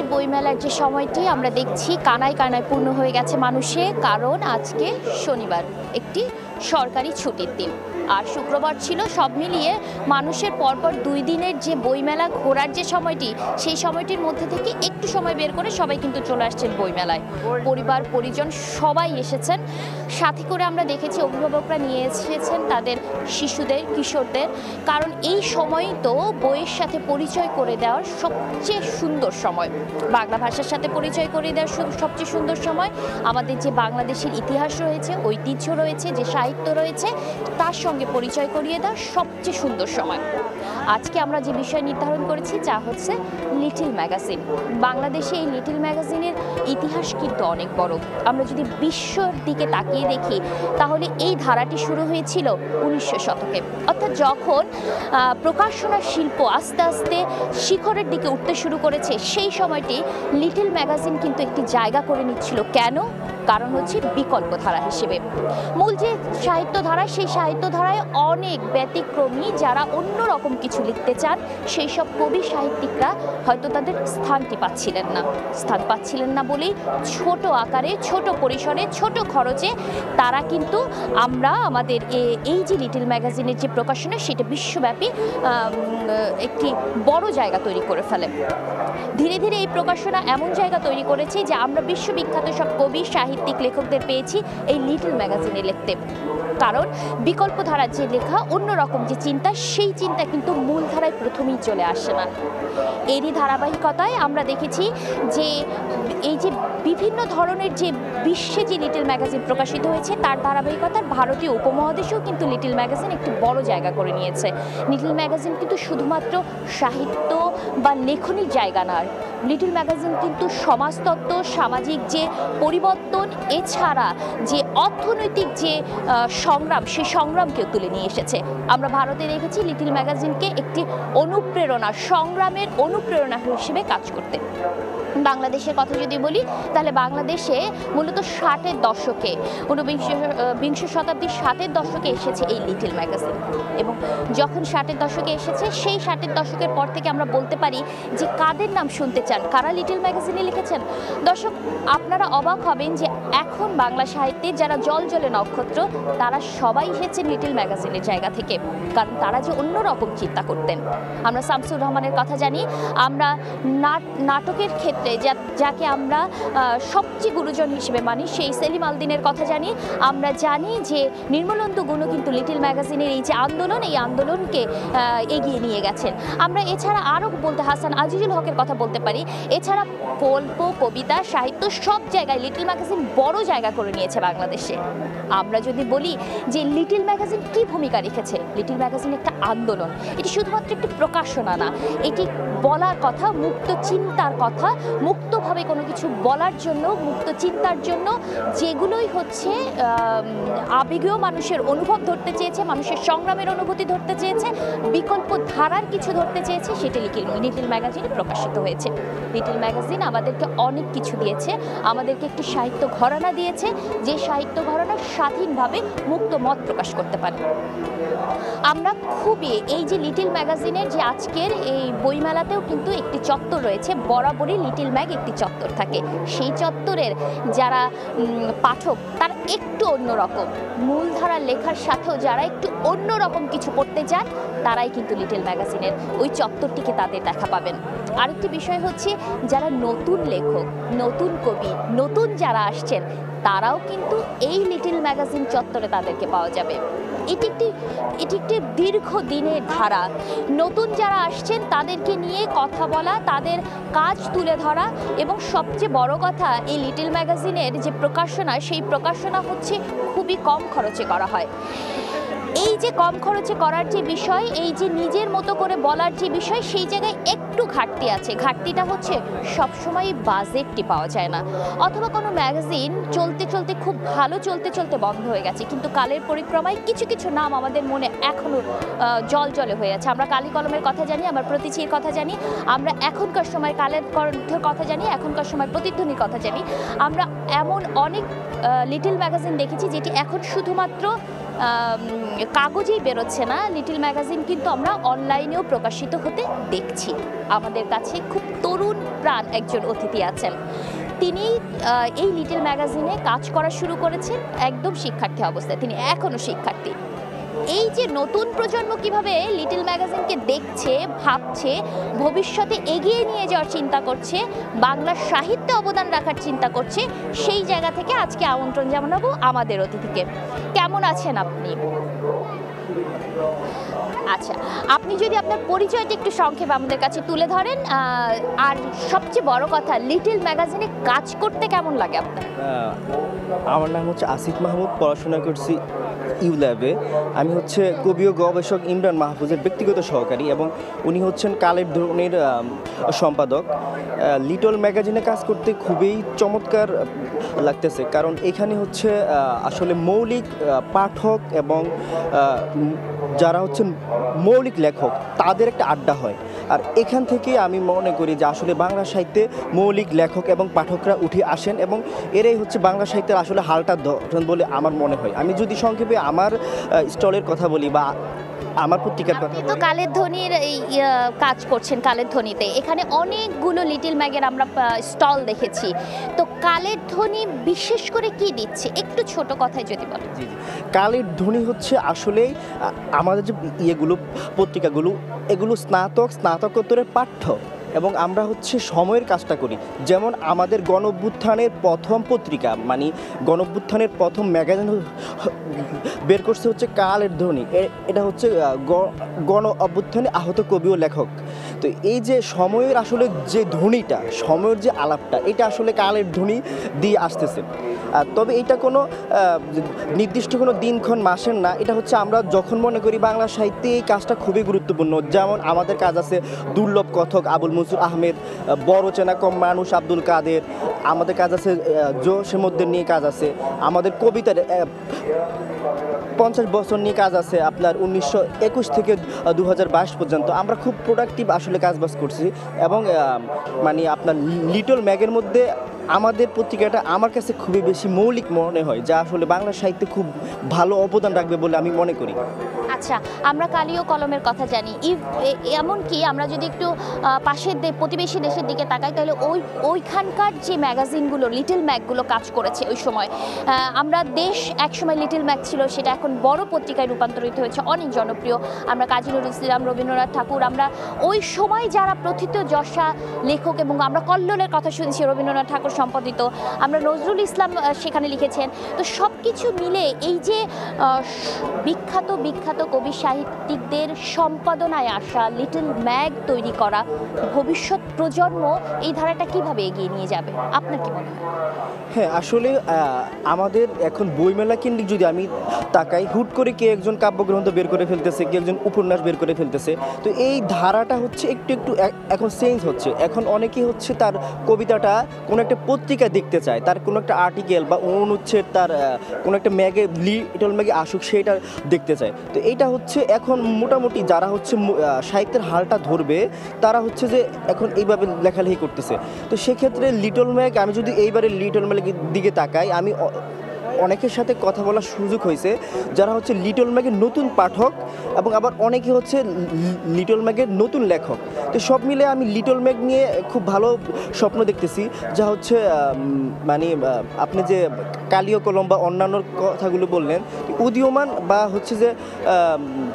আজকের বইমেলার যে সময়টি আমরা দেখছি কানায় কানায় পূর্ণ হয়ে গেছে মানুষে, কারণ আজকে শনিবার একটি সরকারি ছুটির দিন আর শুক্রবার ছিল। সব মিলিয়ে মানুষের পরপর 2 দিনের যে বইমেলা ঘোরার যে সময়টি, সেই সময়টির মধ্যে থেকে একটু সময় বের করে সবাই কিন্তু চলে আসছেন বইমেলায়। পরিবার পরিজন সবাই এসেছেন, সাথে করে আমরা দেখেছি অভিভাবকরা নিয়ে এসেছেন তাদের শিশুদের, কিশোরদের, কারণ এই সময়ই তো বইয়ের সাথে পরিচয় করে দেওয়ার সবচেয়ে সুন্দর সময়, বাংলা ভাষার সাথে পরিচয় করে দেওয়ার সবচেয়ে সুন্দর সময়। আমাদের যে বাংলাদেশের ইতিহাস রয়েছে, ঐতিহ্য রয়েছে, যে সাহিত্য রয়েছে, তার সঙ্গে পরিচয় করিয়ে দেওয়ার সবচেয়ে সুন্দর সময়। আজকে আমরা যে বিষয় নির্ধারণ করেছি যা হচ্ছে লিটল ম্যাগাজিন। বাংলাদেশে এই লিটল ম্যাগাজিনের ইতিহাস কিন্তু অনেক বড়। আমরা যদি বিশ্বর দিকে তাকিয়ে দেখি তাহলে এই ধারাটি শুরু হয়েছিল 1900 শতকে, অর্থাৎ যখন প্রকাশনা শিল্প আস্তে আস্তে শিখরের দিকে উঠতে শুরু করেছে, সেই সময়টি লিটল ম্যাগাজিন কিন্তু একটি জায়গা করে নিচ্ছিল। কেন? কারণ হচ্ছে বিকল্প ধারা হিসেবে। মূল যে সাহিত্য ধারা, সেই সাহিত্য ধারায় অনেক ব্যতিক্রমী যারা অন্য রকম কিছু লিখতে চান, সেই সব কবি সাহিত্যিকরা হয়তো তাদের স্থান পাচ্ছিলেন না বলেই ছোট আকারে, ছোট পরিসরে, ছোট খরচে তারা কিন্তু আমরা আমাদের এই যে লিটল ম্যাগাজিনের যে প্রকাশনা, সেটা বিশ্বব্যাপী একটি বড় জায়গা তৈরি করে ফেলে। ধীরে ধীরে এই প্রকাশনা এমন জায়গা তৈরি করেছে যে আমরা বিশ্ববিখ্যাত সব কবি সাহিত্যিক লেখকদের পেয়েছি এই লিটল ম্যাগাজিনে লিখতে। কারণ বিকল্প ধারার যে লেখা, অন্যরকম যে চিন্তা, সেই চিন্তা কিন্তু মূল ধারায় প্রথমেই চলে আসে না। এরই ধারাবাহিকতায় আমরা দেখেছি যে এই যে বিভিন্ন ধরনের যে বিশ্বে যে লিটল ম্যাগাজিন প্রকাশিত হয়েছে, তার ধারাবাহিকতার ভারতীয় উপমহাদেশেও কিন্তু লিটল ম্যাগাজিন একটি বড় জায়গা করে নিয়েছে। লিটল ম্যাগাজিন কিন্তু শুধুমাত্র সাহিত্য বা লেখনির জায়গা নয়, লিটল ম্যাগাজিন কিন্তু সমাজতত্ত্ব, সামাজিক যে পরিবর্তন, এছাড়া যে অর্থনৈতিক যে সংগ্রাম, সেই সংগ্রামকেও তুলে নিয়ে এসেছে। আমরা ভারতে দেখেছি লিটল ম্যাগাজিনকে একটি অনুপ্রেরণা, সংগ্রামের অনুপ্রেরণা হিসেবে কাজ করতে। বাংলাদেশের কথা যদি বলি তাহলে বাংলাদেশে মূলত 60-এর দশকে, বিংশ শতাব্দীর 60-এর দশকে এসেছে এই লিটল ম্যাগাজিন। এবং যখন 60-এর দশকে এসেছে, সেই 60-এর দশকের পর থেকে আমরা বলতে পারি যে কাদের নাম শুনতে চান, কারা লিটল ম্যাগাজিনে লিখেছেন। দর্শক, আপনারা অবাক হবেন যে এখন বাংলা সাহিত্যে যারা জলজলে নক্ষত্র, তারা সবাই এসেছেন লিটল ম্যাগাজিনের জায়গা থেকে, কারণ তারা যে অন্যরকম চিন্তা করতেন। আমরা শামসুর রহমানের কথা জানি, আমরা নাটকের ক্ষেত্রে যাকে আমরা সবচেয়ে গুরুজন হিসেবে মানি, সেই সেলিম আল দীনের কথা জানি। আমরা জানি যে নির্মলেন্দু গুণ কিন্তু লিটল ম্যাগাজিনের এই যে আন্দোলন, এই আন্দোলনকে এগিয়ে নিয়ে গেছেন। আমরা এছাড়া আরও বলতে হাসান আজিজুল হকের কথা বলতে পারি। এছাড়া গল্প, কবিতা, সাহিত্য সব জায়গায় লিটল ম্যাগাজিন বড় জায়গা করে নিয়েছে বাংলাদেশে। আমরা যদি বলি যে লিটল ম্যাগাজিন কী ভূমিকা রেখেছে, লিটল ম্যাগাজিন একটা আন্দোলন। এটি শুধুমাত্র একটি প্রকাশনা না, এটি বলার কথা, মুক্ত চিন্তার কথা, মুক্তভাবে কোনো কিছু বলার জন্য, মুক্ত চিন্তার জন্য, যেগুলোই হচ্ছে আবেগীয় মানুষের অনুভব ধরতে চেয়েছে, মানুষের সংগ্রামের অনুভূতি ধরতে চেয়েছে, বিকল্প ধারার কিছু ধরতে চেয়েছে, সেটি লিটল ম্যাগাজিনে প্রকাশিত হয়েছে। লিটল ম্যাগাজিন আমাদেরকে অনেক কিছু দিয়েছে, আমাদেরকে একটি সাহিত্য ঘরানা দিয়েছে, যে সাহিত্য ঘরানা স্বাধীনভাবে মুক্ত মত প্রকাশ করতে পারে। আমরা খুবই এই যে লিটল ম্যাগাজিনের যে আজকের এই বইমেলাতেও কিন্তু একটি চত্বর রয়েছে, বরাবরই লিটল ম্যাগ একটি চত্বর থাকে। সেই চত্বরের যারা পাঠক, তারা একটু অন্যরকম, মূলধারার লেখার সাথেও যারা একটু অন্যরকম কিছু পড়তে চান, তারাই কিন্তু লিটল ম্যাগাজিনের ওই চত্বরটিকে তাদের দেখা পাবেন। আরেকটি বিষয় হচ্ছে যারা নতুন লেখক, নতুন কবি, নতুন যারা আসছেন, তারাও কিন্তু এই লিটল ম্যাগাজিন চত্বরে তাদেরকে পাওয়া যাবে। এটি একটি দীর্ঘদিনের ধারা। নতুন যারা আসছেন তাদেরকে নিয়ে কথা বলা, তাদের কাজ তুলে ধরা, এবং সবচেয়ে বড় কথা, এই লিটল ম্যাগাজিনের যে প্রকাশনা, সেই প্রকাশনা হচ্ছে খুবই কম খরচে করা হয়। এই যে কম খরচে করার যে বিষয়, এই যে নিজের মতো করে বলার যে বিষয়, সেই জায়গায় একটু ঘাটতি আছে। ঘাটতিটা হচ্ছে সবসময় বাজেটটি পাওয়া যায় না, অথবা কোনো ম্যাগাজিন চলতে চলতে, খুব ভালো চলতে চলতে বন্ধ হয়ে গেছে, কিন্তু কালের পরিক্রমায় কিছু কিছু নাম আমাদের মনে এখনও জলে হয়ে আছে। আমরা কালি কলমের কথা জানি, আমরা প্রতীচির কথা জানি, আমরা এখনকার সময় কালের কণ্ঠের কথা জানি, এখনকার সময় প্রতিধ্বনির কথা জানি। আমরা এমন অনেক লিটল ম্যাগাজিন দেখেছি যেটি এখন শুধুমাত্র কাগজেই বেরোচ্ছে না, লিটল ম্যাগাজিন কিন্তু আমরা অনলাইনেও প্রকাশিত হতে দেখছি। আমাদের কাছে খুব তরুণ প্রাণ একজন অতিথি আছেন। তিনি এই লিটল ম্যাগাজিনে কাজ করা শুরু করেছেন একদম শিক্ষার্থী অবস্থায়, তিনি এখনও শিক্ষার্থী। এই যে নতুন প্রজন্ম কিভাবে লিটল ম্যাগাজিনকে দেখছে, ভাবছে, ভবিষ্যতে এগিয়ে নিয়ে যাওয়ার চিন্তা করছে, বাংলা সাহিত্যে অবদান রাখার চিন্তা করছে, সেই জায়গা থেকে আজকে আমন্ত্রণ জানাবো আমাদের অতিথিকে। কেমন আছেন আপনি? আচ্ছা, আপনি যদি আপনার পরিচয়টা একটু সংক্ষেপে আমাদের কাছে তুলে ধরেন, আর সবচেয়ে বড় কথা, লিটল ম্যাগাজিনে কাজ করতে কেমন লাগে আপনার? আমার নাম হচ্ছে আসিফ মাহমুদ, পড়াশোনা করছি ইউ ল্যাবে। আমি হচ্ছে কবি ও গবেষক ইমরান মাহফুজের ব্যক্তিগত সহকারী এবং উনি হচ্ছেন কালের ধরনের সম্পাদক। লিটল ম্যাগাজিনে কাজ করতে খুবই চমৎকার লাগতেছে, কারণ এখানে হচ্ছে আসলে মৌলিক পাঠক এবং যারা হচ্ছেন মৌলিক লেখক তাদের একটা আড্ডা হয়। আর এখান থেকে আমি মনে করি যে আসলে বাংলা সাহিত্যে মৌলিক লেখক এবং পাঠকরা উঠে আসেন এবং এরাই হচ্ছে বাংলা সাহিত্যের আসলে হালটা ধরেন বলে আমার মনে হয়। আমি যদি সংক্ষেপে আমার স্টলের কথা বলি বা আমার পত্রিকার কথা বলি, তো কালের ধ্বনির এই কাজ করছেন, কালের ধ্বনিতে এখানে অনেকগুলো লিটল ম্যাগের আমরা স্টল দেখেছি। তো কালের ধ্বনি বিশেষ করে কি দিচ্ছে, একটু ছোট কথায় যদি বলেন। জি জি, কালের ধ্বনি হচ্ছে আসলে আমাদের যে ইয়েগুলো পত্রিকাগুলো, এগুলো স্নাতকোত্তরের পাঠ্য এবং আমরা হচ্ছে সময়ের কাজটা করি। যেমন আমাদের গণ অভ্যুত্থানের প্রথম পত্রিকা, মানে গণ অভ্যুত্থানের প্রথম ম্যাগাজিন বের করছে হচ্ছে কালের ধ্বনি। এটা হচ্ছে গণ অভ্যুত্থানে আহত কবি ও লেখক। তো এই যে সময়ের আসলে যে ধ্বনিটা, সময়ের যে আলাপটা, এটা আসলে কালের ধ্বনি দিয়ে আসতেছে। তবে এটা কোনো নির্দিষ্ট কোনো দিনক্ষণ মাসের না, এটা হচ্ছে আমরা যখন মনে করি বাংলা সাহিত্যে এই কাজটা খুবই গুরুত্বপূর্ণ। যেমন আমাদের কাজ আছে দুর্লভ কথক আবুল মনসুর আহমেদ, বড় চেনা কম মানুষ আব্দুল কাদের, আমাদের কাজ আছে জোশের মধ্যে নিয়ে কাজ আছে, আমাদের কবিতার 50 বছর নিয়ে কাজ আছে আপনার 1921 থেকে 2022 পর্যন্ত। আমরা খুব প্রোডাক্টিভ আসলে কাজবাজ করছি এবং মানে আপনার লিটল ম্যাগের মধ্যে আমাদের পত্রিকাটা আমার কাছে খুবই বেশি মৌলিক মনে হয়, যা আসলে বাংলা সাহিত্যে খুব ভালো অবদান রাখবে বলে আমি মনে করি। আচ্ছা, আমরা কালি ও কলমের কথা জানি, এমনকি আমরা যদি একটু পাশের প্রতিবেশী দেশের দিকে তাকাই, তাহলে ওইখানকার যে ম্যাগাজিনগুলো, লিটল ম্যাগগুলো কাজ করেছে ওই সময়। আমরা দেশ একসময় লিটল ম্যাগ ছিল, সেটা এখন বড় পত্রিকায় রূপান্তরিত হয়েছে, অনেক জনপ্রিয়। আমরা কাজী নজরুল ইসলাম, রবীন্দ্রনাথ ঠাকুর, আমরা ওই সময় যারা প্রথিতযশা লেখক, এবং আমরা কল্লোলের কথা শুনছি, রবীন্দ্রনাথ ঠাকুর সম্পাদিত, আমরা নজরুল ইসলাম সেখানে লিখেছেন। তো সব কিছু মিলে এই যে বিখ্যাত কবি সাহিত্যিকদের সম্পাদনায় আসা লিটল ম্যাগ তৈরি করা, ভবিষ্যৎ প্রজন্ম এই ধারাটা কিভাবে এগিয়ে নিয়ে যাবে আপনার কি মনে হয়? হ্যাঁ, আসলে আমাদের এখন বইমেলা কেন্দ্রিক যদি আমি তাকাই, হুট করে কে একজন কাব্যগ্রন্থ বের করে ফেলতেছে, কে একজন উপন্যাস বের করে ফেলতেছে। তো এই ধারাটা হচ্ছে একটু এখন চেঞ্জ হচ্ছে। এখন অনেকেই হচ্ছে তার কবিতাটা কোনো একটা পত্রিকা দেখতে চায়, তার কোনো একটা আর্টিকেল বা অনুচ্ছেদ তার কোনো একটা ম্যাগে, লিটল ম্যাগে আসুক, সেইটা দেখতে চায়। তো এইটা হচ্ছে এখন মোটামুটি যারা হচ্ছে সাহিত্যের হালটা ধরবে, তারা হচ্ছে যে এখন এইভাবে লেখালেখি করতেছে। তো সেক্ষেত্রে লিটল ম্যাগ, আমি যদি এইবারে লিটল ম্যাগের দিকে তাকাই, আমি অনেকের সাথে কথা বলার সুযোগ হয়েছে যারা হচ্ছে লিটল ম্যাগের নতুন পাঠক এবং আবার অনেকে হচ্ছে লিটল ম্যাগের নতুন লেখক। তো সব মিলে আমি লিটল ম্যাগ নিয়ে খুব ভালো স্বপ্ন দেখতেছি, যা হচ্ছে মানে আপনি যে কালি ও কলম বা অন্যান্য কথাগুলো বললেন, উদীয়মান বা হচ্ছে যে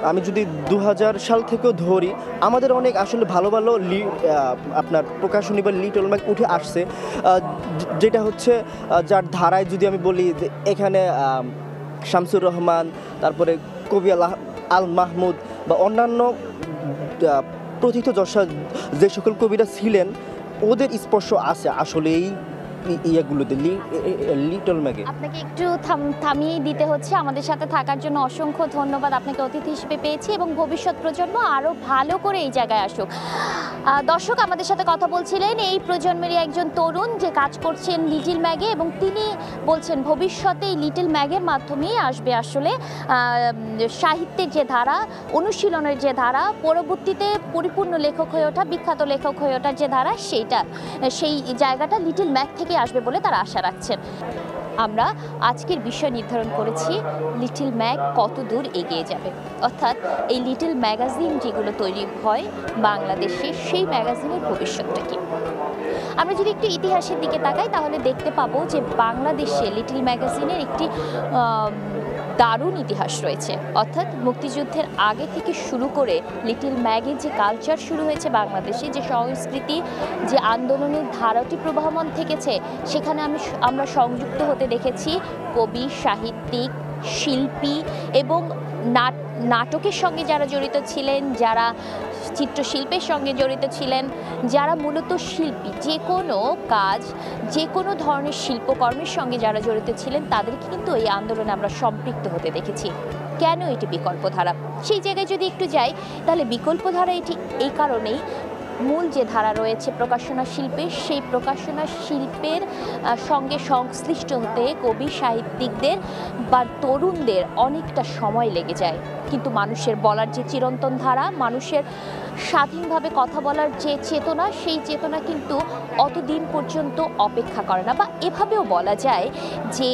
আমি যদি 2000 সাল থেকেও ধরি, আমাদের অনেক আসলে ভালো আপনার প্রকাশনী বা লিটল ম্যাগ উঠে আসছে, যেটা হচ্ছে যার ধারায় যদি আমি বলি যে এখানে শামসুর রহমান, তারপরে কবি আল মাহমুদ বা অন্যান্য প্রথিতযশা যে সকল কবিরা ছিলেন, ওদের স্পর্শ আছে আসলে এই ইয়েগুলোতে, লিটল ম্যাগে। আপনাকে একটু থামিয়ে দিতে হচ্ছে। আমাদের সাথে থাকার জন্য অসংখ্য ধন্যবাদ। আপনাকে অতিথি হিসেবে পেয়েছি এবং ভবিষ্যৎ প্রজন্ম আরও ভালো করে এই জায়গায় আসুক। দর্শক আমাদের সাথে কথা বলছিলেন এই প্রজন্মেরই একজন তরুণ যে কাজ করছেন লিটল ম্যাগে, এবং তিনি বলছেন ভবিষ্যতে এই লিটল ম্যাগের মাধ্যমেই আসবে আসলে সাহিত্যের যে ধারা, অনুশীলনের যে ধারা, পরবর্তীতে পরিপূর্ণ লেখক হয়ে ওঠা, বিখ্যাত লেখক হয়ে ওঠার যে ধারা, সেই জায়গাটা লিটল ম্যাগ থেকে আসবে বলে তারা আশা রাখছেন। আমরা আজকের বিষয় নির্ধারণ করেছি লিটল ম্যাগ কত দূর এগিয়ে যাবে, অর্থাৎ এই লিটল ম্যাগাজিন যেগুলো তৈরি হয় বাংলাদেশে সেই ম্যাগাজিনের ভবিষ্যৎটা কী। আমরা যদি একটু ইতিহাসের দিকে তাকাই তাহলে দেখতে পাবো যে বাংলাদেশে লিটল ম্যাগাজিনের একটি দারুণ ইতিহাস রয়েছে, অর্থাৎ মুক্তিযুদ্ধের আগে থেকে শুরু করে লিটল ম্যাগের যে কালচার শুরু হয়েছে বাংলাদেশে, যে সংস্কৃতি, যে আন্দোলনের ধারাটি প্রবাহমান থেকেছে, সেখানে আমরা সংযুক্ত হতে দেখেছি কবি, সাহিত্যিক, শিল্পী এবং নাটকের সঙ্গে যারা জড়িত ছিলেন, যারা চিত্রশিল্পের সঙ্গে জড়িত ছিলেন, যারা মূলত শিল্পী, যে কোনো কাজ, যে কোনো ধরনের শিল্পকর্মের সঙ্গে যারা জড়িত ছিলেন তাদেরকে কিন্তু এই আন্দোলনে আমরা সম্পৃক্ত হতে দেখেছি। কেন এটি বিকল্পধারা, সেই জায়গায় যদি একটু যাই তাহলে বিকল্পধারা এটি এই কারণেই, মূল যে ধারা রয়েছে প্রকাশনা শিল্পের, সেই প্রকাশনা শিল্পের সঙ্গে সংশ্লিষ্ট হতে কবি, সাহিত্যিকদের বা তরুণদের অনেকটা সময় লেগে যায়, কিন্তু মানুষের বলার যে চিরন্তন ধারা, মানুষের স্বাধীনভাবে কথা বলার যে চেতনা, সেই চেতনা কিন্তু অতদিন পর্যন্ত অপেক্ষা করে না। বা এভাবেও বলা যায় যে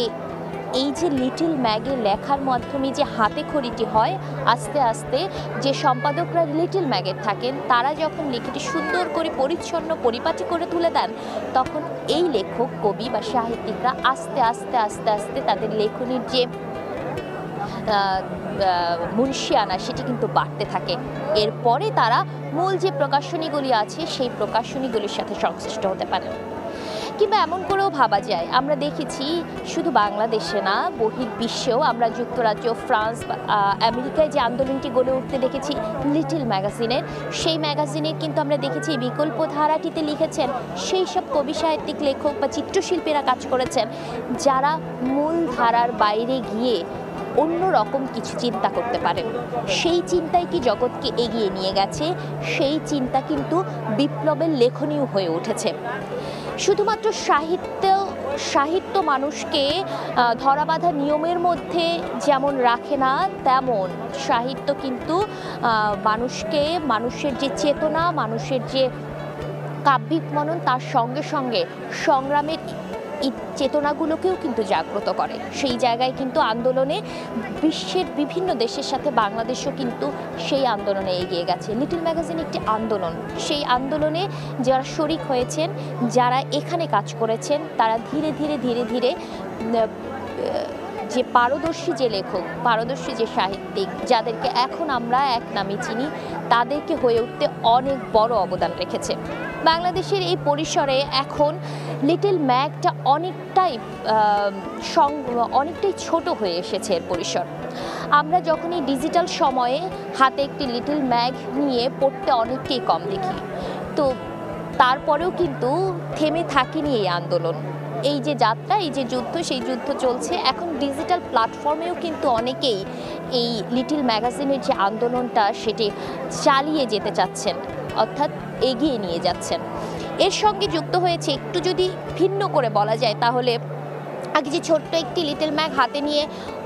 এই যে লিটল ম্যাগের লেখার মাধ্যমে যে হাতে খড়িটি হয়, আস্তে আস্তে যে সম্পাদকরা লিটল ম্যাগের থাকেন তারা যখন লেখাটি সুন্দর করে পরিচ্ছন্ন পরিপাটি করে তুলে দেন, তখন এই লেখক, কবি বা সাহিত্যিকরা আস্তে আস্তে আস্তে আস্তে তাদের লেখনীর যে মুন্সিয়ানা সেটি কিন্তু বাড়তে থাকে। এরপরে তারা মূল যে প্রকাশনীগুলি আছে সেই প্রকাশনীগুলির সাথে সংশ্লিষ্ট হতে পারে। কিংবা এমন করেও ভাবা যায়, আমরা দেখেছি শুধু বাংলাদেশে না, বহির্বিশ্বেও আমরা যুক্তরাজ্য, ফ্রান্স, আমেরিকায় যে আন্দোলনটি গড়ে উঠতে দেখেছি লিটল ম্যাগাজিনের, সেই ম্যাগাজিনে কিন্তু আমরা দেখেছি বিকল্প ধারাটিতে লিখেছেন সেই সব কবি, সাহিত্যিক, লেখক বা চিত্রশিল্পীরা কাজ করেছেন, যারা মূল ধারার বাইরে গিয়ে অন্য রকম কিছু চিন্তা করতে পারেন। সেই চিন্তাই কি জগৎকে এগিয়ে নিয়ে গেছে, সেই চিন্তা কিন্তু বিপ্লবের লেখনীয় হয়ে উঠেছে। শুধুমাত্র সাহিত্য মানুষকে ধরাবাঁধা নিয়মের মধ্যে যেমন রাখে না, তেমন সাহিত্য কিন্তু মানুষকে, মানুষের যে চেতনা, মানুষের যে কাব্যিক মনন, তার সঙ্গে সঙ্গে সংগ্রামের চেতনাগুলোকেও কিন্তু জাগ্রত করে। সেই জায়গায় কিন্তু আন্দোলনে বিশ্বের বিভিন্ন দেশের সাথে বাংলাদেশও কিন্তু সেই আন্দোলনে এগিয়ে গেছে। লিটল ম্যাগাজিন একটি আন্দোলন, সেই আন্দোলনে যারা শরিক হয়েছেন, যারা এখানে কাজ করেছেন, তারা ধীরে ধীরে ধীরে ধীরে যে পারদর্শী যে লেখক, পারদর্শী যে সাহিত্যিক, যাদেরকে এখন আমরা এক নামে চিনি, তাদেরকে হয়ে উঠতে অনেক বড় অবদান রেখেছে। বাংলাদেশের এই পরিসরে এখন লিটল ম্যাগটা অনেকটাই ছোট হয়ে এসেছে এর পরিসর। আমরা যখন এই ডিজিটাল সময়ে হাতে একটি লিটল ম্যাগ নিয়ে পড়তে অনেককেই কম দেখি, তো তারপরেও কিন্তু থেমে থাকেনি এই আন্দোলন, এই যে যাত্রা, এই যে যুদ্ধ, সেই যুদ্ধ চলছে। এখন ডিজিটাল প্ল্যাটফর্মেও কিন্তু অনেকেই এই লিটল ম্যাগাজিনের যে আন্দোলনটা সেটি চালিয়ে যেতে চাচ্ছেন, অর্থাৎ এগিয়ে নিয়ে যাচ্ছেন। এর সঙ্গে যুক্ত হয়েছে, একটু যদি ভিন্ন করে বলা যায় তাহলে, আগে যে ছোট্ট একটি লিটল ম্যাগ হাতে নিয়ে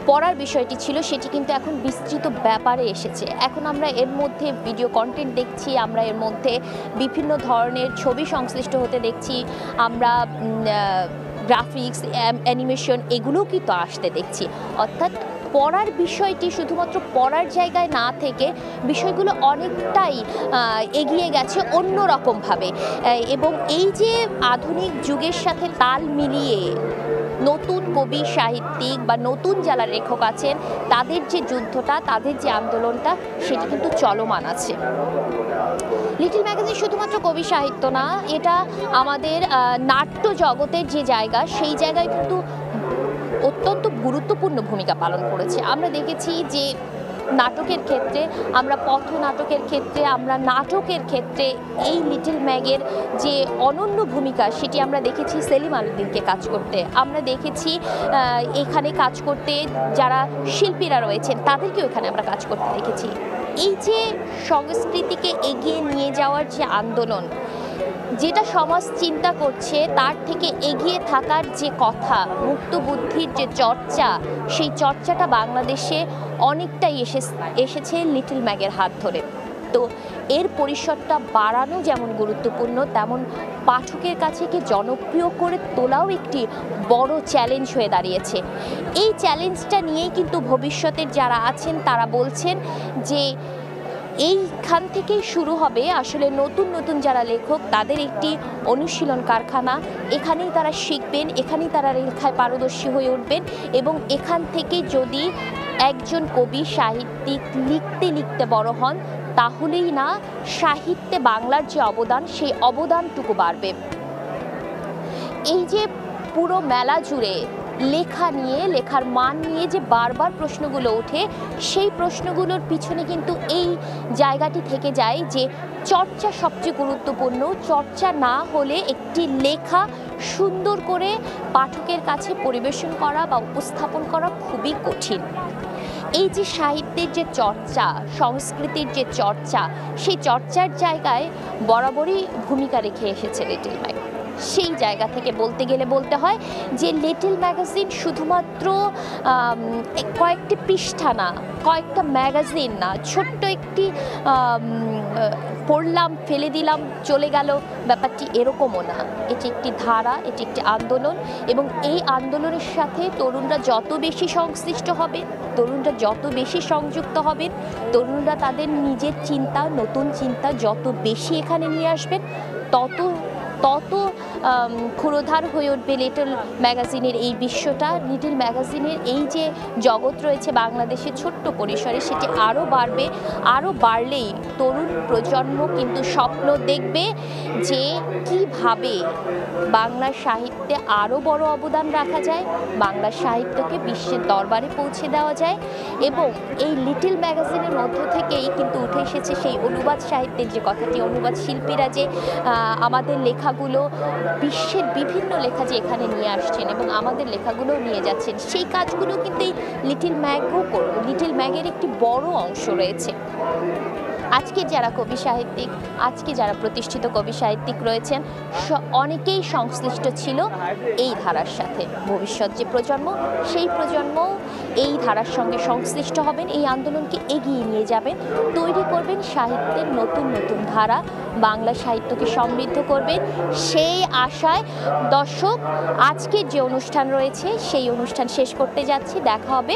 পড়ার বিষয়টি ছিল, সেটি কিন্তু এখন বিস্তৃত ব্যাপারে এসেছে। এখন আমরা এর মধ্যে ভিডিও কন্টেন্ট দেখছি, আমরা এর মধ্যে বিভিন্ন ধরনের ছবি সংশ্লিষ্ট হতে দেখছি, আমরা গ্রাফিক্স, অ্যানিমেশন এগুলোও কিন্তু আসতে দেখছি। অর্থাৎ পড়ার বিষয়টি শুধুমাত্র পড়ার জায়গায় না থেকে বিষয়গুলো অনেকটাই এগিয়ে গেছে অন্য রকমভাবে। এবং এই যে আধুনিক যুগের সাথে তাল মিলিয়ে নতুন কবি, সাহিত্যিক বা নতুন যারা লেখক আছেন, তাদের যে যুদ্ধটা, তাদের যে আন্দোলনটা, সেটি কিন্তু চলমান আছে। লিটল ম্যাগাজিন শুধুমাত্র কবি সাহিত্য না, এটা আমাদের নাট্য জগতের যে জায়গা, সেই জায়গায় কিন্তু অত্যন্ত গুরুত্বপূর্ণ ভূমিকা পালন করেছে। আমরা দেখেছি যে নাটকের ক্ষেত্রে, আমরা পথনাটকের ক্ষেত্রে, আমরা নাটকের ক্ষেত্রে এই লিটল ম্যাগের যে অনন্য ভূমিকা, সেটি আমরা দেখেছি সেলিম আলউদ্দিনকে কাজ করতে, আমরা দেখেছি এখানে কাজ করতে যারা শিল্পীরা রয়েছেন তাদেরকেও এখানে আমরা কাজ করতে দেখেছি। এই যে সংস্কৃতিকে এগিয়ে নিয়ে যাওয়ার যে আন্দোলন, যেটা সমাজ চিন্তা করছে তার থেকে এগিয়ে থাকার যে কথা, মুক্ত বুদ্ধির যে চর্চা, সেই চর্চাটা বাংলাদেশে অনেকটাই এসেছে লিটল ম্যাগের হাত ধরে। তো এর পরিসরটা বাড়ানো যেমন গুরুত্বপূর্ণ, তেমন পাঠকের কাছে কি জনপ্রিয় করে তোলাও একটি বড় চ্যালেঞ্জ হয়ে দাঁড়িয়েছে। এই চ্যালেঞ্জটা নিয়েই কিন্তু ভবিষ্যতের যারা আছেন তারা বলছেন যে এইখান থেকেই শুরু হবে আসলে নতুন নতুন যারা লেখক তাদের একটি অনুশীলন কারখানা। এখানেই তারা শিখবেন, এখানেই তারা লেখায় পারদর্শী হয়ে উঠবেন এবং এখান থেকে যদি একজন কবি সাহিত্যিক লিখতে লিখতে বড় হন তাহলেই না সাহিত্যে বাংলার যে অবদান সেই অবদানটুকু বাড়বে। এই যে পুরো মেলা জুড়ে লেখা নিয়ে, লেখার মান নিয়ে যে বারবার প্রশ্নগুলো ওঠে, সেই প্রশ্নগুলোর পিছনে কিন্তু এই জায়গাটি থেকে যায় যে চর্চা সবচেয়ে গুরুত্বপূর্ণ। চর্চা না হলে একটি লেখা সুন্দর করে পাঠকের কাছে পরিবেশন করা বা উপস্থাপন করা খুবই কঠিন। এই যে সাহিত্যের যে চর্চা, সংস্কৃতির যে চর্চা, সেই চর্চার জায়গায় বরাবরই ভূমিকা রেখে এসেছে লিটল ম্যাগ। সেই জায়গা থেকে বলতে গেলে বলতে হয় যে লিটল ম্যাগাজিন শুধুমাত্র কয়েকটি পৃষ্ঠা না, কয়েকটা ম্যাগাজিন না, ছোট্ট একটি পড়লাম ফেলে দিলাম চলে গেল, ব্যাপারটি এরকমও না। এটি একটি ধারা, এটি একটি আন্দোলন এবং এই আন্দোলনের সাথে তরুণরা যত বেশি সংশ্লিষ্ট হবে, তরুণরা যত বেশি সংযুক্ত হবেন, তরুণরা তাদের নিজের চিন্তা, নতুন চিন্তা যত বেশি এখানে নিয়ে আসবেন, তত তত ক্ষুরোধার হয়ে উঠবে লিটল ম্যাগাজিনের এই বিশ্বটা। লিটল ম্যাগাজিনের এই যে জগৎ রয়েছে বাংলাদেশের ছোট্ট পরিসরে, সেটি আরও বাড়বে। আরও বাড়লেই তরুণ প্রজন্ম কিন্তু স্বপ্ন দেখবে যে কিভাবে বাংলা সাহিত্যে আরও বড় অবদান রাখা যায়, বাংলা সাহিত্যকে বিশ্বের দরবারে পৌঁছে দেওয়া যায়। এবং এই লিটল ম্যাগাজিনের মধ্য থেকেই কিন্তু উঠে এসেছে সেই অনুবাদ সাহিত্যের যে কথাটি, অনুবাদ শিল্পীরা যে আমাদের লেখাগুলো বিশ্বের বিভিন্ন লেখা যে এখানে নিয়ে আসছেন এবং আমাদের লেখাগুলোও নিয়ে যাচ্ছেন, সেই কাজগুলো কিন্তু এই লিটল ম্যাগও করবে। লিটল ম্যাগের একটি বড় অংশ রয়েছে। আজকে যারা কবি সাহিত্যিক, আজকে যারা প্রতিষ্ঠিত কবি সাহিত্যিক রয়েছেন, অনেকেই সংশ্লিষ্ট ছিল এই ধারার সাথে। ভবিষ্যৎ যে প্রজন্ম, সেই প্রজন্ম এই ধারার সঙ্গে সংশ্লিষ্ট হবেন, এই আন্দোলনকে এগিয়ে নিয়ে যাবেন, তৈরি করবেন সাহিত্যের নতুন নতুন ধারা, বাংলা সাহিত্যকে সমৃদ্ধ করবেন। সেই আশায় দর্শক, আজকের যে অনুষ্ঠান রয়েছে সেই অনুষ্ঠান শেষ করতে যাচ্ছি। দেখা হবে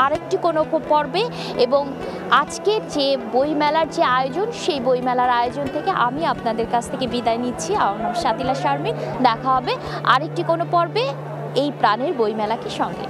আরেকটি কোনো পর্বে। এবং আজকের যে বইমেলার যে আয়োজন, সেই বইমেলার আয়োজন থেকে আমি আপনাদের কাছ থেকে বিদায় নিচ্ছি। আমার নাম সাতিলা শারমিন। দেখা হবে আরেকটি কোনো পর্বে এই প্রাণের বইমেলাকে সঙ্গে।